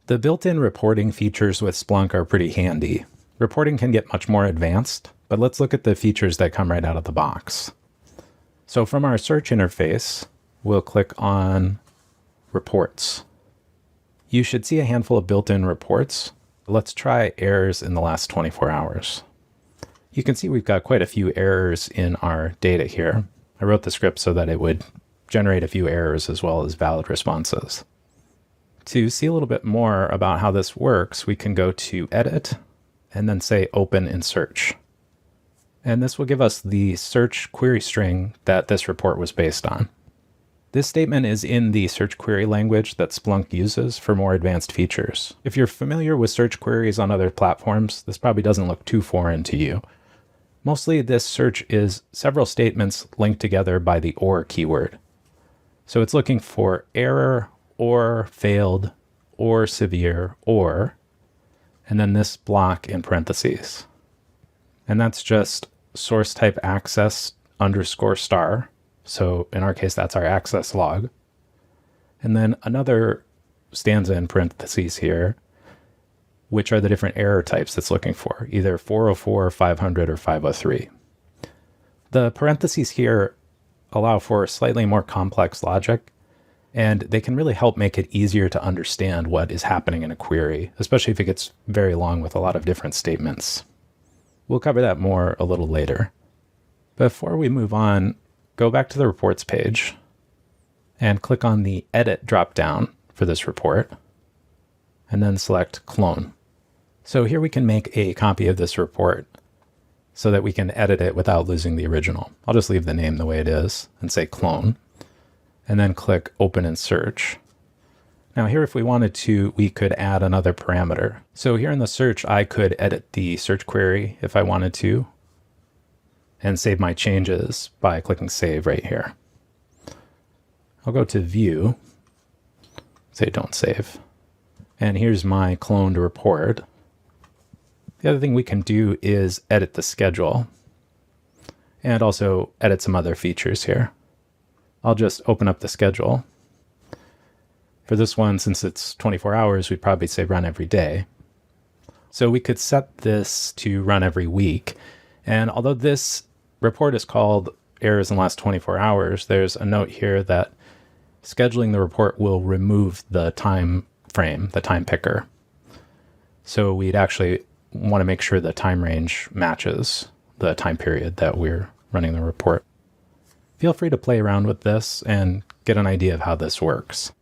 The built-in reporting features with Splunk are pretty handy. Reporting can get much more advanced, but let's look at the features that come right out of the box. So from our search interface, we'll click on Reports. You should see a handful of built-in reports. Let's try errors in the last 24 hours. You can see we've got quite a few errors in our data here. I wrote the script so that it would generate a few errors as well as valid responses. To see a little bit more about how this works, we can go to Edit and then say Open in Search. And this will give us the search query string that this report was based on. This statement is in the search query language that Splunk uses for more advanced features. If you're familiar with search queries on other platforms, this probably doesn't look too foreign to you. Mostly this search is several statements linked together by the OR keyword. So it's looking for error, or failed, or severe, or, and then this block in parentheses. And that's just source type access underscore star. So in our case, that's our access log. And then another stanza in parentheses here, which are the different error types it's looking for, either 404, 500, or 503. The parentheses here allow for slightly more complex logic, and they can really help make it easier to understand what is happening in a query, especially if it gets very long with a lot of different statements. We'll cover that more a little later. Before we move on, go back to the reports page and click on the Edit dropdown for this report, and then select Clone. So here we can make a copy of this report so that we can edit it without losing the original. I'll just leave the name the way it is and say Clone, and then click Open in Search. Now here, if we wanted to, we could add another parameter. So here in the search, I could edit the search query if I wanted to, and save my changes by clicking Save right here. I'll go to View, say Don't Save, and here's my cloned report. The other thing we can do is edit the schedule, and also edit some other features here. I'll just open up the schedule. For this one, since it's 24 hours, we'd probably say run every day. So we could set this to run every week. And although this report is called errors in the last 24 hours, there's a note here that scheduling the report will remove the time frame, the time picker. So we'd actually want to make sure the time range matches the time period that we're running the report. Feel free to play around with this and get an idea of how this works.